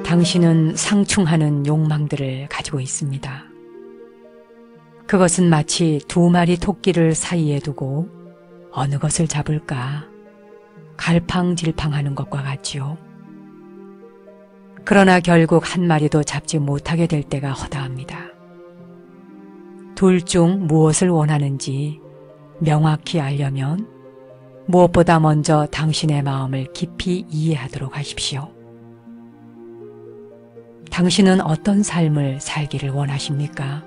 당신은 상충하는 욕망들을 가지고 있습니다. 그것은 마치 두 마리 토끼를 사이에 두고 어느 것을 잡을까 갈팡질팡하는 것과 같지요. 그러나 결국 한 마리도 잡지 못하게 될 때가 허다합니다. 둘 중 무엇을 원하는지 명확히 알려면 무엇보다 먼저 당신의 마음을 깊이 이해하도록 하십시오. 당신은 어떤 삶을 살기를 원하십니까?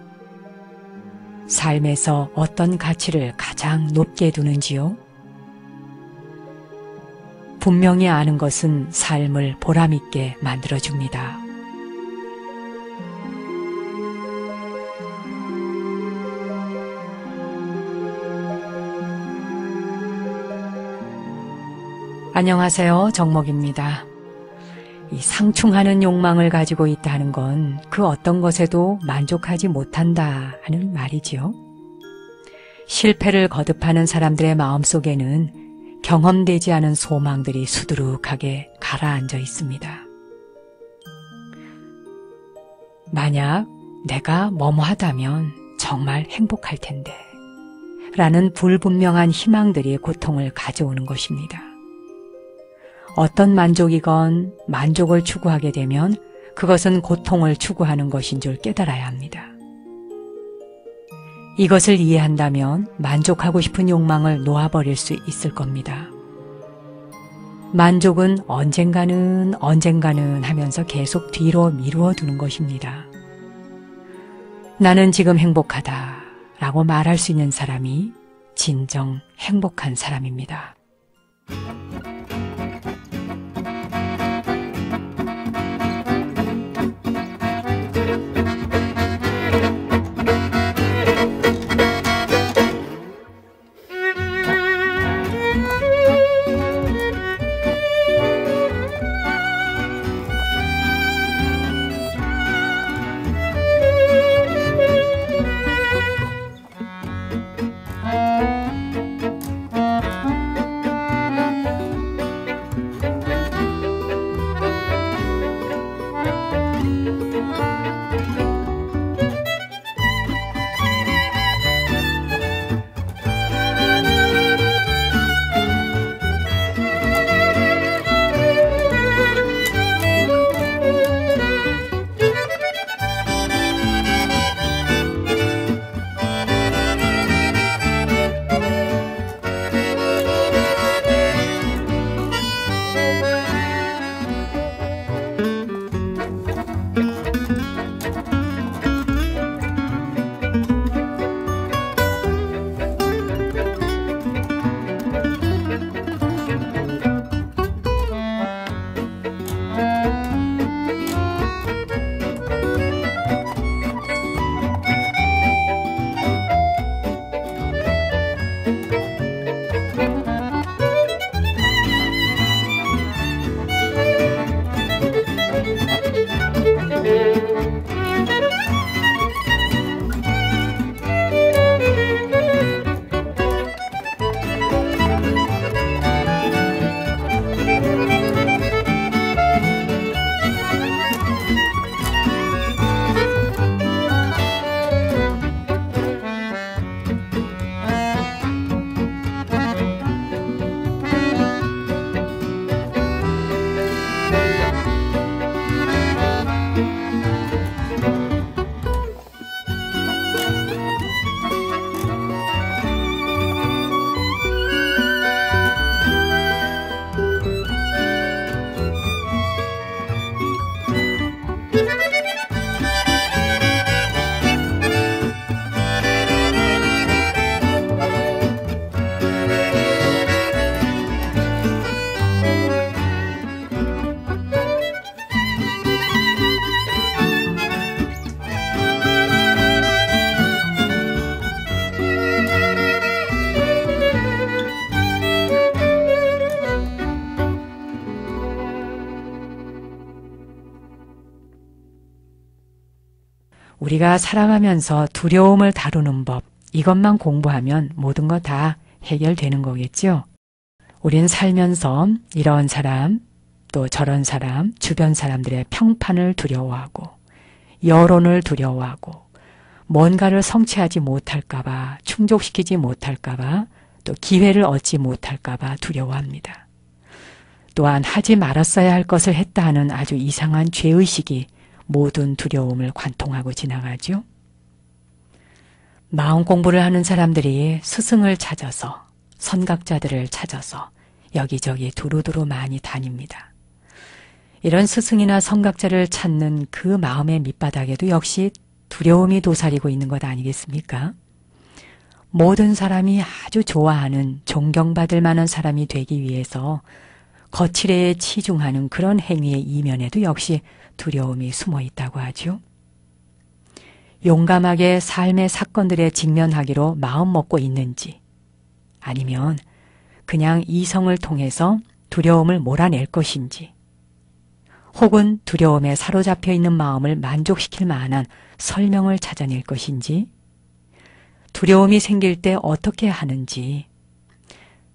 삶에서 어떤 가치를 가장 높게 두는지요? 분명히 아는 것은 삶을 보람있게 만들어줍니다. 안녕하세요. 정목입니다. 이 상충하는 욕망을 가지고 있다는 건 그 어떤 것에도 만족하지 못한다 하는 말이지요. 실패를 거듭하는 사람들의 마음속에는 경험되지 않은 소망들이 수두룩하게 가라앉아 있습니다. 만약 내가 뭐뭐하다면 정말 행복할 텐데 라는 불분명한 희망들이 고통을 가져오는 것입니다. 어떤 만족이건 만족을 추구하게 되면 그것은 고통을 추구하는 것인 줄 깨달아야 합니다. 이것을 이해한다면 만족하고 싶은 욕망을 놓아버릴 수 있을 겁니다. 만족은 언젠가는 하면서 계속 뒤로 미루어 두는 것입니다. 나는 지금 행복하다 라고 말할 수 있는 사람이 진정 행복한 사람입니다. 우리가 살아가면서 두려움을 다루는 법, 이것만 공부하면 모든 거 다 해결되는 거겠죠? 우린 살면서 이런 사람, 또 저런 사람, 주변 사람들의 평판을 두려워하고 여론을 두려워하고 뭔가를 성취하지 못할까봐, 충족시키지 못할까봐, 또 기회를 얻지 못할까봐 두려워합니다. 또한 하지 말았어야 할 것을 했다 하는 아주 이상한 죄의식이 모든 두려움을 관통하고 지나가죠. 마음 공부를 하는 사람들이 스승을 찾아서, 선각자들을 찾아서 여기저기 두루두루 많이 다닙니다. 이런 스승이나 선각자를 찾는 그 마음의 밑바닥에도 역시 두려움이 도사리고 있는 것 아니겠습니까? 모든 사람이 아주 좋아하는, 존경받을 만한 사람이 되기 위해서 거칠에 치중하는 그런 행위의 이면에도 역시 두려움이 숨어 있다고 하죠. 용감하게 삶의 사건들에 직면하기로 마음먹고 있는지, 아니면 그냥 이성을 통해서 두려움을 몰아낼 것인지, 혹은 두려움에 사로잡혀 있는 마음을 만족시킬 만한 설명을 찾아낼 것인지, 두려움이 생길 때 어떻게 하는지,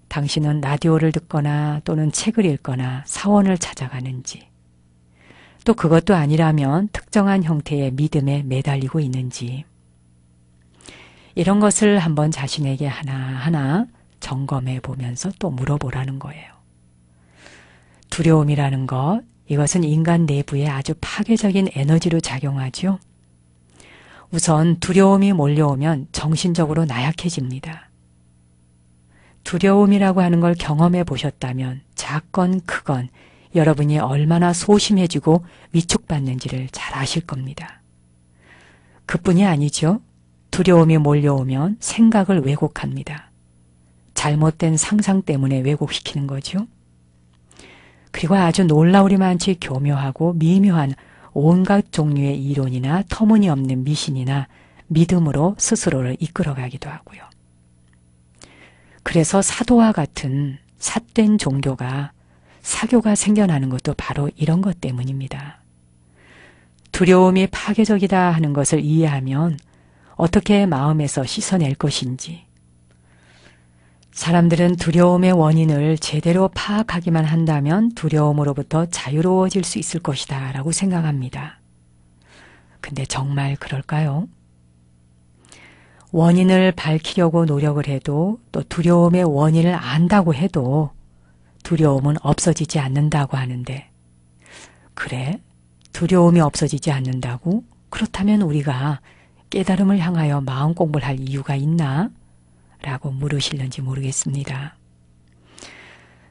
당신은 라디오를 듣거나 또는 책을 읽거나 사원을 찾아가는지, 또 그것도 아니라면 특정한 형태의 믿음에 매달리고 있는지, 이런 것을 한번 자신에게 하나하나 점검해 보면서 또 물어보라는 거예요. 두려움이라는 것, 이것은 인간 내부에 아주 파괴적인 에너지로 작용하죠. 우선 두려움이 몰려오면 정신적으로 나약해집니다. 두려움이라고 하는 걸 경험해 보셨다면 작건 크건 여러분이 얼마나 소심해지고 위축받는지를 잘 아실 겁니다. 그뿐이 아니죠. 두려움이 몰려오면 생각을 왜곡합니다. 잘못된 상상 때문에 왜곡시키는 거죠. 그리고 아주 놀라우리만치 교묘하고 미묘한 온갖 종류의 이론이나 터무니없는 미신이나 믿음으로 스스로를 이끌어가기도 하고요. 그래서 사도와 같은 삿된 종교가, 사교가 생겨나는 것도 바로 이런 것 때문입니다. 두려움이 파괴적이다 하는 것을 이해하면 어떻게 마음에서 씻어낼 것인지, 사람들은 두려움의 원인을 제대로 파악하기만 한다면 두려움으로부터 자유로워질 수 있을 것이다 라고 생각합니다. 근데 정말 그럴까요? 원인을 밝히려고 노력을 해도, 또 두려움의 원인을 안다고 해도 두려움은 없어지지 않는다고 하는데, 그래? 두려움이 없어지지 않는다고? 그렇다면 우리가 깨달음을 향하여 마음 공부를 할 이유가 있나? 라고 물으실는지 모르겠습니다.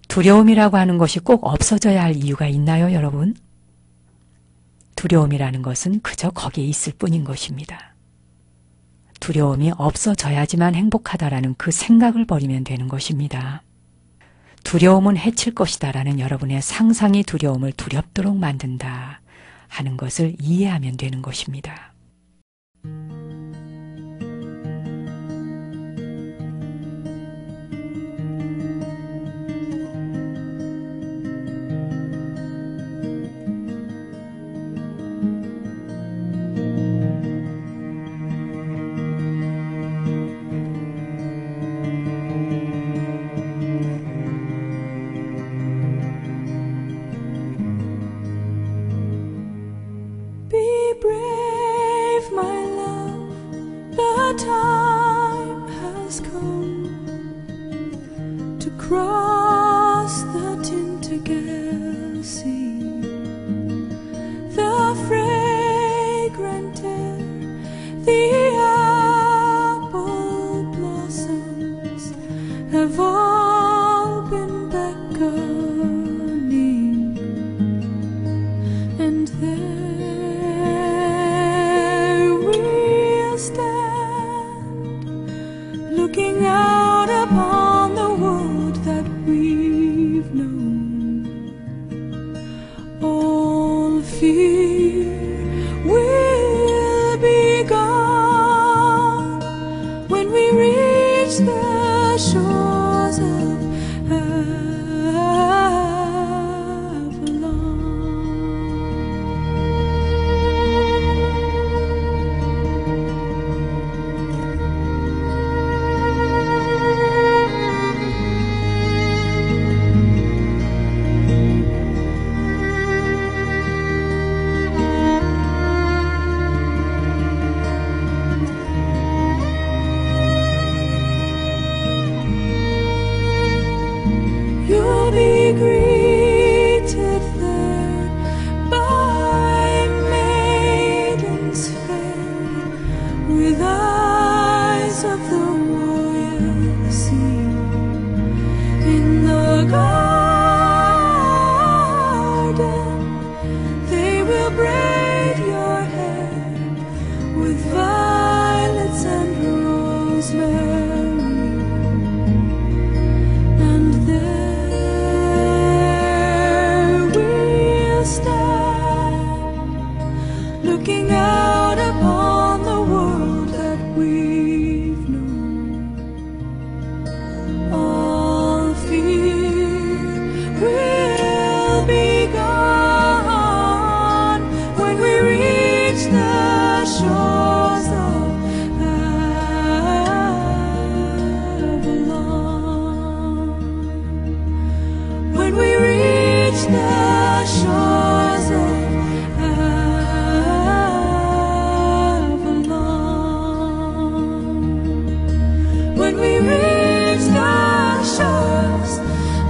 두려움이라고 하는 것이 꼭 없어져야 할 이유가 있나요, 여러분? 두려움이라는 것은 그저 거기에 있을 뿐인 것입니다. 두려움이 없어져야지만 행복하다라는 그 생각을 버리면 되는 것입니다. 두려움은 해칠 것이다 라는 여러분의 상상이 두려움을 두렵도록 만든다 하는 것을 이해하면 되는 것입니다. Cross the Tintagel Sea, the fragrant air, the apple blossoms have all been beckoning, and there we'll stand, looking out upon the wood that we your garden. They will braid your hair with violets and rosemary, and there we'll stand, looking out upon the world that we've known. All fear will be gone when we reach the shores of Avalon. When we reach the shores of Avalon. When we reach the shores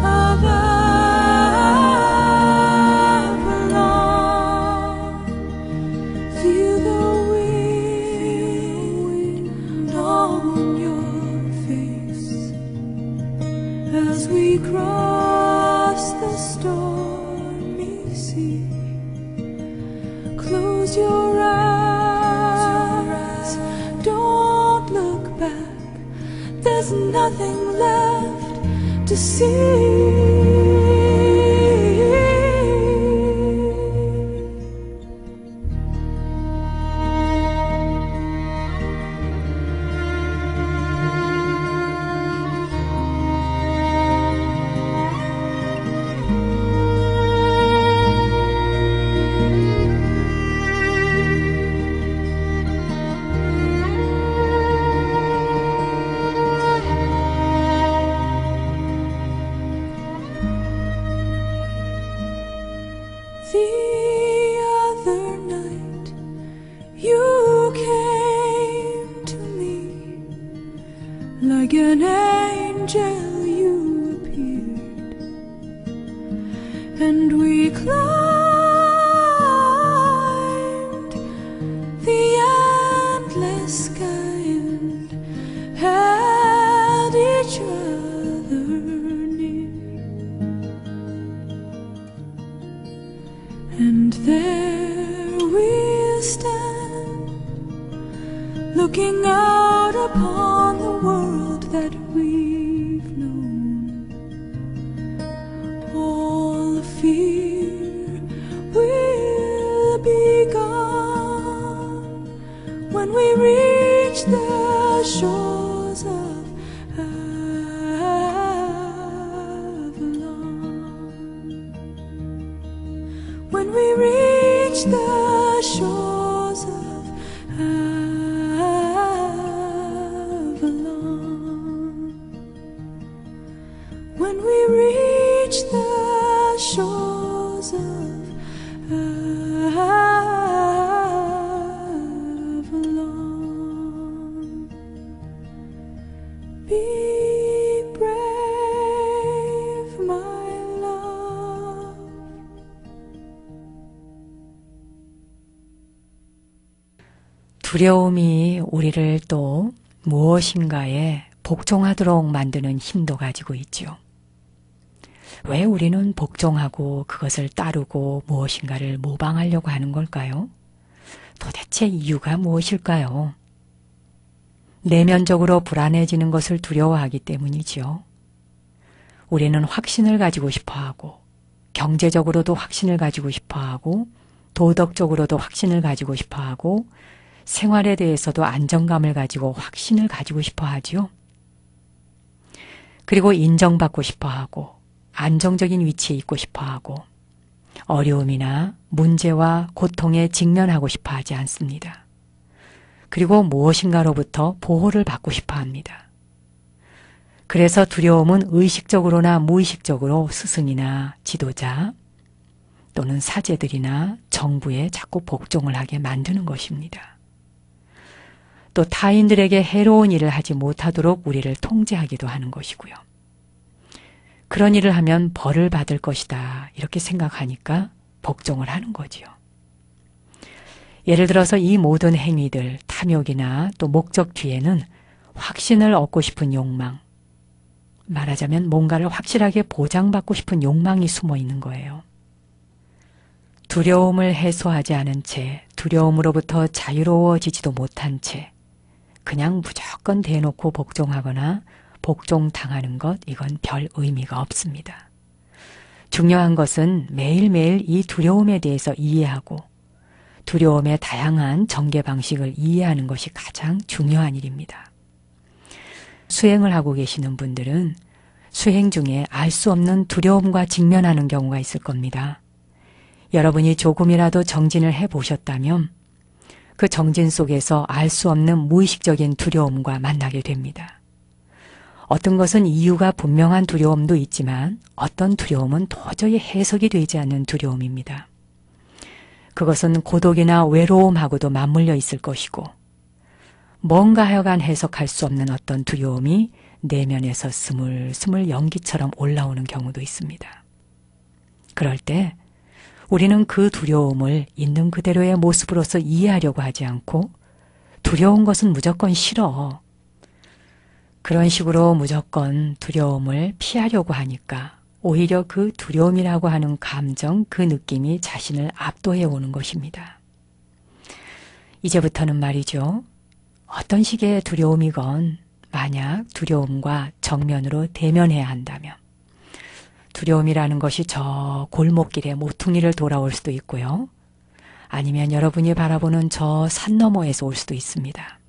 of Avalon, feel the wind on your face as we cross the stormy sea. Close your eyes, don't look back. There's nothing left to see. The other night you came to me like an angel. You appeared, and we climbed the endless sky and held each other near. And there we'll stand, looking out upon the world that we've known. All fear will be gone when we reach the shores of Avalon. When we reach the shores of Avalon. When we reach the shores of Avalon. Be brave, my love. 두려움이 우리를 또 무엇인가에 복종하도록 만드는 힘도 가지고 있죠. 왜 우리는 복종하고 그것을 따르고 무엇인가를 모방하려고 하는 걸까요? 도대체 이유가 무엇일까요? 내면적으로 불안해지는 것을 두려워하기 때문이지요. 우리는 확신을 가지고 싶어하고, 경제적으로도 확신을 가지고 싶어하고, 도덕적으로도 확신을 가지고 싶어하고, 생활에 대해서도 안정감을 가지고 확신을 가지고 싶어하지요. 그리고 인정받고 싶어하고, 안정적인 위치에 있고 싶어하고, 어려움이나 문제와 고통에 직면하고 싶어하지 않습니다. 그리고 무엇인가로부터 보호를 받고 싶어합니다. 그래서 두려움은 의식적으로나 무의식적으로 스승이나 지도자 또는 사제들이나 정부에 자꾸 복종을 하게 만드는 것입니다. 또 타인들에게 해로운 일을 하지 못하도록 우리를 통제하기도 하는 것이고요. 그런 일을 하면 벌을 받을 것이다 이렇게 생각하니까 복종을 하는 거지요. 예를 들어서 이 모든 행위들, 탐욕이나 또 목적 뒤에는 확신을 얻고 싶은 욕망, 말하자면 뭔가를 확실하게 보장받고 싶은 욕망이 숨어 있는 거예요. 두려움을 해소하지 않은 채, 두려움으로부터 자유로워지지도 못한 채 그냥 무조건 대놓고 복종하거나 복종당하는 것, 이건 별 의미가 없습니다. 중요한 것은 매일매일 이 두려움에 대해서 이해하고 두려움의 다양한 전개 방식을 이해하는 것이 가장 중요한 일입니다. 수행을 하고 계시는 분들은 수행 중에 알 수 없는 두려움과 직면하는 경우가 있을 겁니다. 여러분이 조금이라도 정진을 해보셨다면 그 정진 속에서 알 수 없는 무의식적인 두려움과 만나게 됩니다. 어떤 것은 이유가 분명한 두려움도 있지만 어떤 두려움은 도저히 해석이 되지 않는 두려움입니다. 그것은 고독이나 외로움하고도 맞물려 있을 것이고 뭔가 하여간 해석할 수 없는 어떤 두려움이 내면에서 스물스물 연기처럼 올라오는 경우도 있습니다. 그럴 때 우리는 그 두려움을 있는 그대로의 모습으로서 이해하려고 하지 않고 두려운 것은 무조건 싫어. 그런 식으로 무조건 두려움을 피하려고 하니까 오히려 그 두려움이라고 하는 감정, 그 느낌이 자신을 압도해 오는 것입니다. 이제부터는 말이죠. 어떤 식의 두려움이건 만약 두려움과 정면으로 대면해야 한다면 두려움이라는 것이 저 골목길에 모퉁이를 돌아올 수도 있고요. 아니면 여러분이 바라보는 저 산 너머에서 올 수도 있습니다.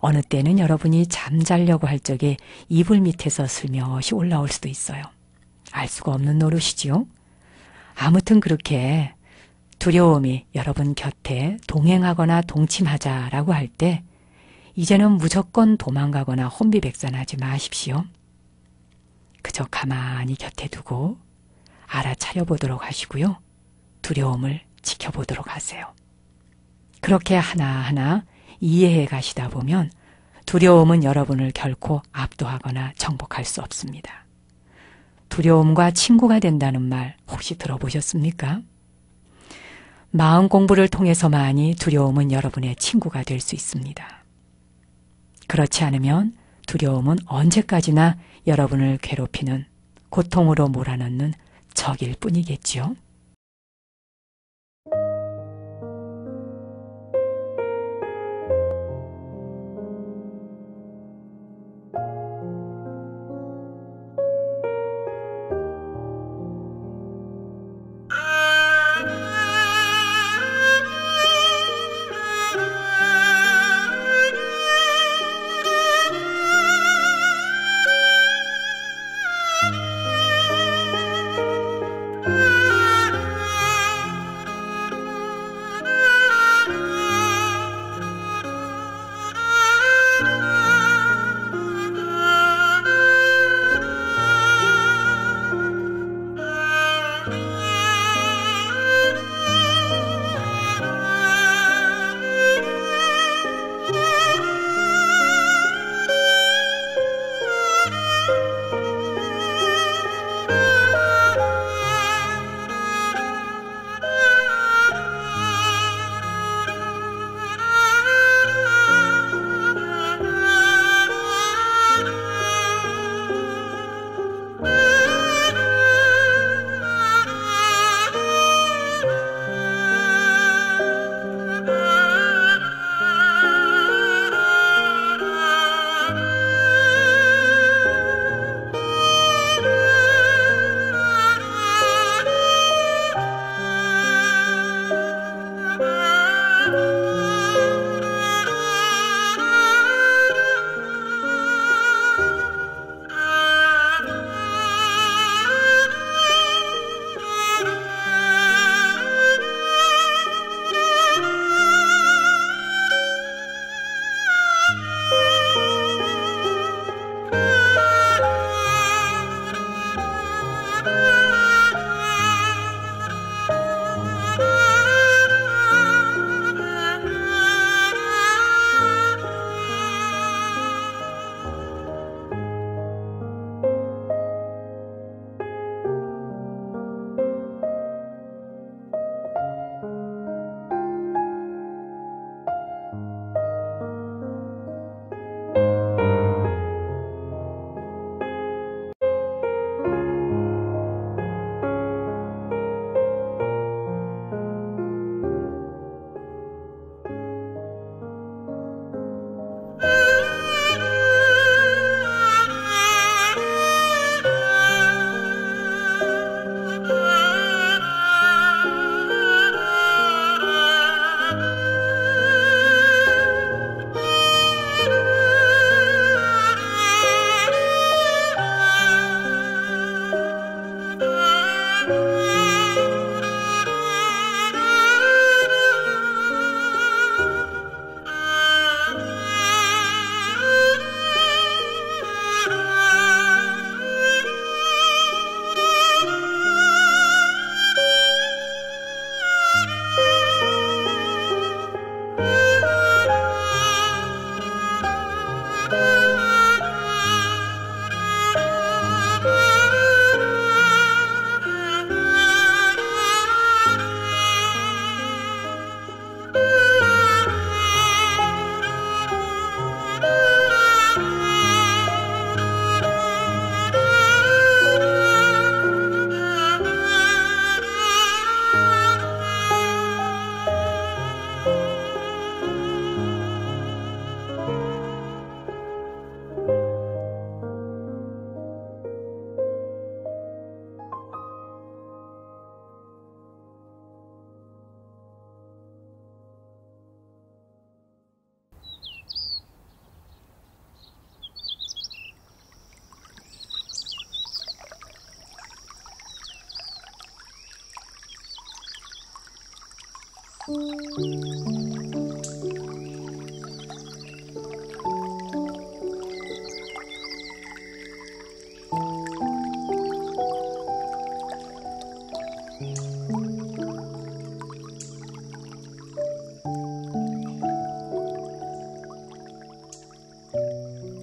어느 때는 여러분이 잠자려고 할 적에 이불 밑에서 슬며시 올라올 수도 있어요. 알 수가 없는 노릇이지요. 아무튼 그렇게 두려움이 여러분 곁에 동행하거나 동침하자라고 할 때 이제는 무조건 도망가거나 혼비백산하지 마십시오. 그저 가만히 곁에 두고 알아차려 보도록 하시고요. 두려움을 지켜보도록 하세요. 그렇게 하나하나 이해해 가시다 보면 두려움은 여러분을 결코 압도하거나 정복할 수 없습니다. 두려움과 친구가 된다는 말 혹시 들어보셨습니까? 마음 공부를 통해서만이 두려움은 여러분의 친구가 될 수 있습니다. 그렇지 않으면 두려움은 언제까지나 여러분을 괴롭히는 고통으로 몰아넣는 적일 뿐이겠지요.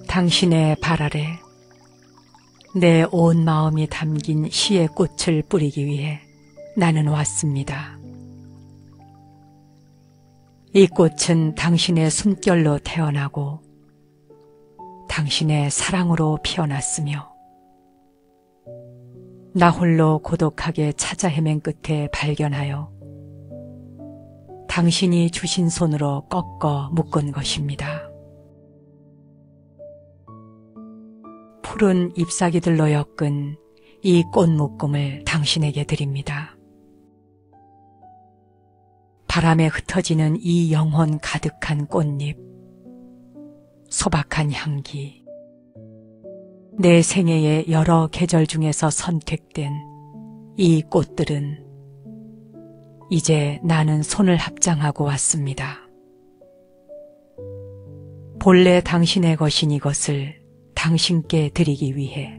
당신의 발 아래 내 온 마음이 담긴 시의 꽃을 뿌리기 위해 나는 왔습니다. 이 꽃은 당신의 숨결로 태어나고 당신의 사랑으로 피어났으며 나 홀로 고독하게 찾아 헤맨 끝에 발견하여 당신이 주신 손으로 꺾어 묶은 것입니다. 푸른 잎사귀들로 엮은 이 꽃묶음을 당신에게 드립니다. 바람에 흩어지는 이 영혼 가득한 꽃잎, 소박한 향기, 내 생애의 여러 계절 중에서 선택된 이 꽃들은 이제 나는 손을 합장하고 왔습니다. 본래 당신의 것인 이것을 당신께 드리기 위해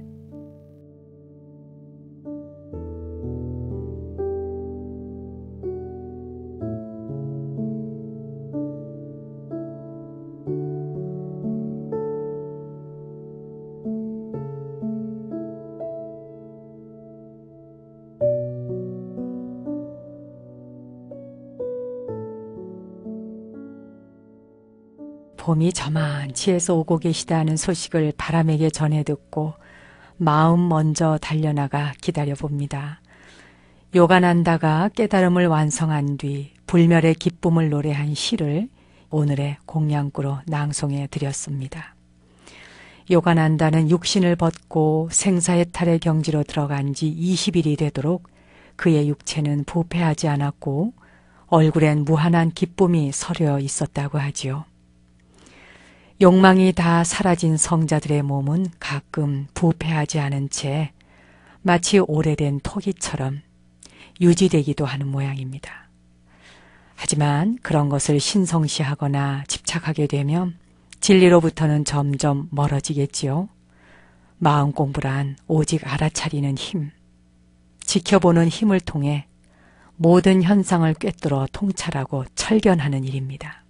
봄이 저만치에서 오고 계시다는 소식을 바람에게 전해 듣고 마음 먼저 달려나가 기다려봅니다. 요가난다가 깨달음을 완성한 뒤 불멸의 기쁨을 노래한 시를 오늘의 공양구로 낭송해 드렸습니다. 요가난다는 육신을 벗고 생사해탈의 경지로 들어간 지 20일이 되도록 그의 육체는 부패하지 않았고 얼굴엔 무한한 기쁨이 서려 있었다고 하지요. 욕망이 다 사라진 성자들의 몸은 가끔 부패하지 않은 채 마치 오래된 토기처럼 유지되기도 하는 모양입니다. 하지만 그런 것을 신성시하거나 집착하게 되면 진리로부터는 점점 멀어지겠지요. 마음 공부란 오직 알아차리는 힘, 지켜보는 힘을 통해 모든 현상을 꿰뚫어 통찰하고 철견하는 일입니다.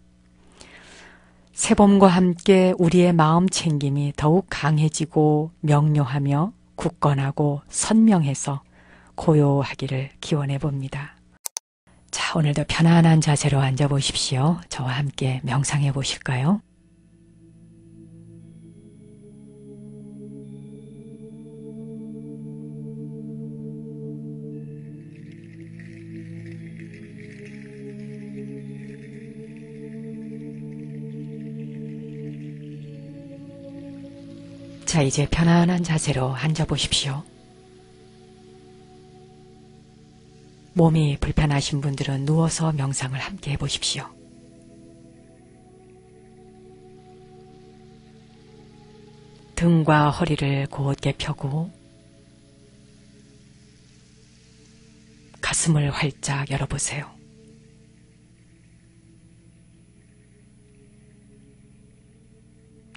새봄과 함께 우리의 마음 챙김이 더욱 강해지고 명료하며 굳건하고 선명해서 고요하기를 기원해 봅니다. 자, 오늘도 편안한 자세로 앉아 보십시오. 저와 함께 명상해 보실까요? 자, 이제 편안한 자세로 앉아 보십시오. 몸이 불편하신 분들은 누워서 명상을 함께 해보십시오. 등과 허리를 곧게 펴고 가슴을 활짝 열어보세요.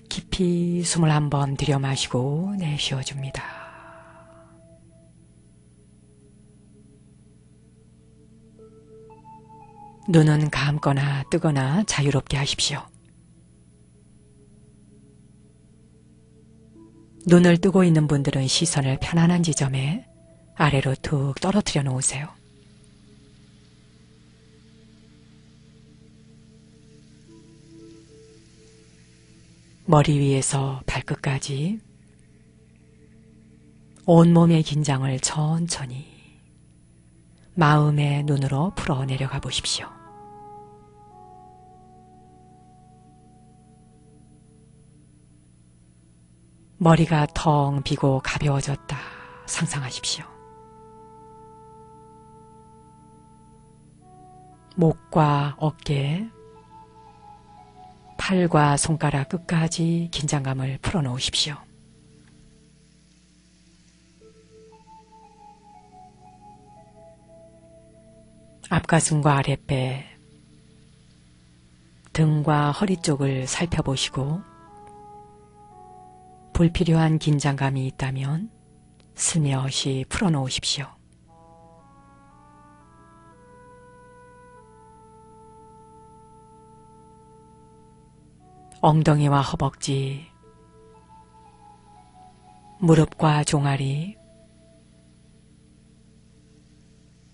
깊이 숨을 한번 들여 마시고 내쉬어줍니다. 눈은 감거나 뜨거나 자유롭게 하십시오. 눈을 뜨고 있는 분들은 시선을 편안한 지점에 아래로 툭 떨어뜨려 놓으세요. 머리 위에서 발끝까지 온몸의 긴장을 천천히 마음의 눈으로 풀어 내려가 보십시오. 머리가 텅 비고 가벼워졌다 상상하십시오. 목과 어깨, 팔과 손가락 끝까지 긴장감을 풀어놓으십시오. 앞가슴과 아랫배, 등과 허리 쪽을 살펴보시고 불필요한 긴장감이 있다면 슬며시 풀어놓으십시오. 엉덩이와 허벅지, 무릎과 종아리,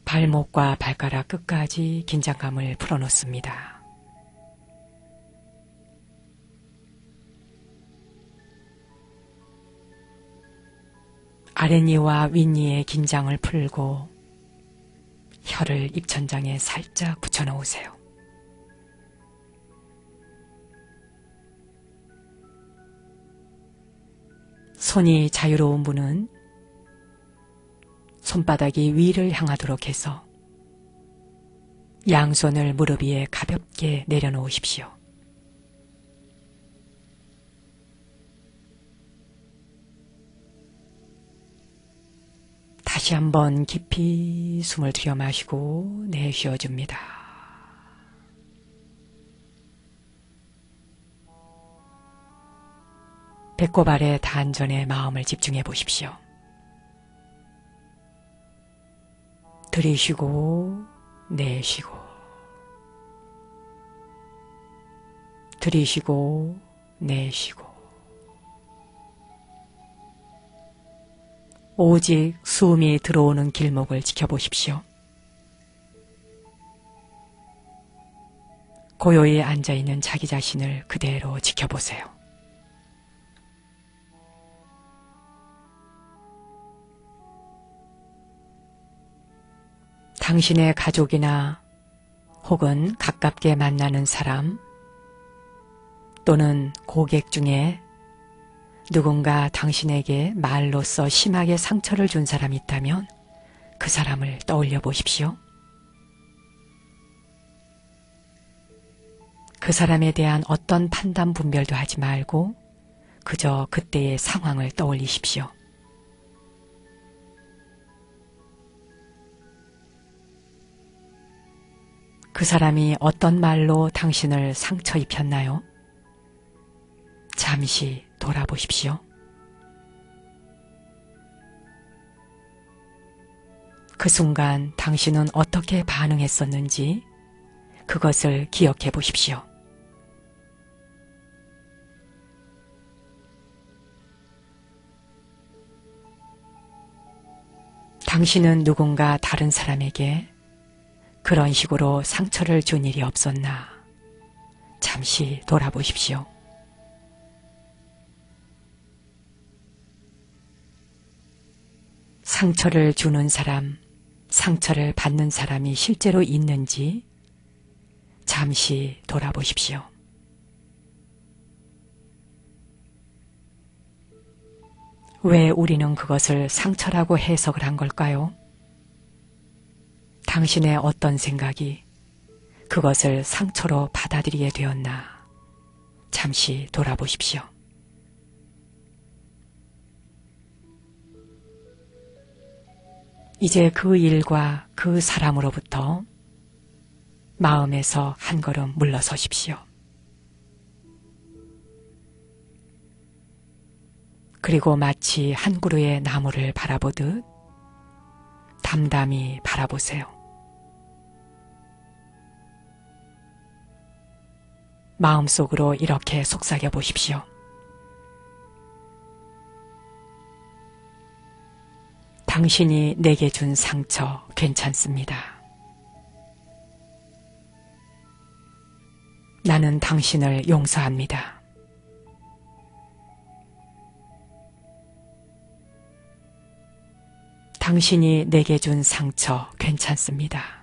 발목과 발가락 끝까지 긴장감을 풀어놓습니다. 아랫니와 윗니의 긴장을 풀고 혀를 입천장에 살짝 붙여놓으세요. 손이 자유로운 분은 손바닥이 위를 향하도록 해서 양손을 무릎 위에 가볍게 내려놓으십시오. 다시 한번 깊이 숨을 들여 마시고 내쉬어줍니다. 배꼽 아래 단전에 마음을 집중해 보십시오. 들이쉬고 내쉬고 들이쉬고 내쉬고 오직 숨이 들어오는 길목을 지켜보십시오. 고요히 앉아있는 자기 자신을 그대로 지켜보세요. 당신의 가족이나 혹은 가깝게 만나는 사람 또는 고객 중에 누군가 당신에게 말로써 심하게 상처를 준 사람이 있다면 그 사람을 떠올려 보십시오. 그 사람에 대한 어떤 판단 분별도 하지 말고 그저 그때의 상황을 떠올리십시오. 그 사람이 어떤 말로 당신을 상처 입혔나요? 잠시 돌아보십시오. 그 순간 당신은 어떻게 반응했었는지 그것을 기억해 보십시오. 당신은 누군가 다른 사람에게 그런 식으로 상처를 준 일이 없었나? 잠시 돌아보십시오. 상처를 주는 사람, 상처를 받는 사람이 실제로 있는지 잠시 돌아보십시오. 왜 우리는 그것을 상처라고 해석을 한 걸까요? 당신의 어떤 생각이 그것을 상처로 받아들이게 되었나? 잠시 돌아보십시오. 이제 그 일과 그 사람으로부터 마음에서 한 걸음 물러서십시오. 그리고 마치 한 그루의 나무를 바라보듯 담담히 바라보세요. 마음속으로 이렇게 속삭여 보십시오. 당신이 내게 준 상처 괜찮습니다. 나는 당신을 용서합니다. 당신이 내게 준 상처 괜찮습니다.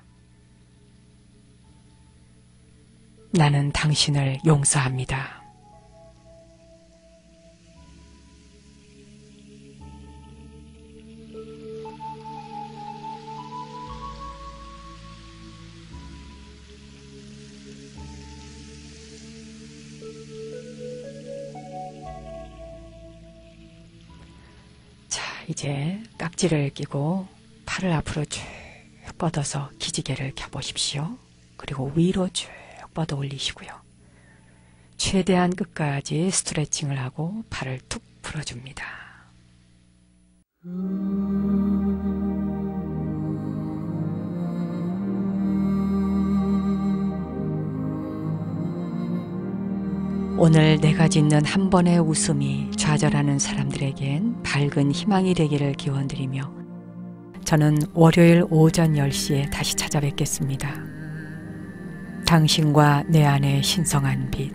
나는 당신을 용서합니다. 자, 이제 깍지를 끼고 팔을 앞으로 쭉 뻗어서 기지개를 켜보십시오. 그리고 위로 쭉 뻗어 올리시고요. 최대한 끝까지 스트레칭을 하고 팔을 툭 풀어줍니다. 오늘 내가 짓는 한 번의 웃음이 좌절하는 사람들에겐 밝은 희망이 되기를 기원드리며 저는 월요일 오전 10시에 다시 찾아뵙겠습니다. 당신과 내 안의 신성한 빛,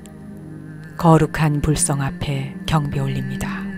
거룩한 불성 앞에 경배 올립니다.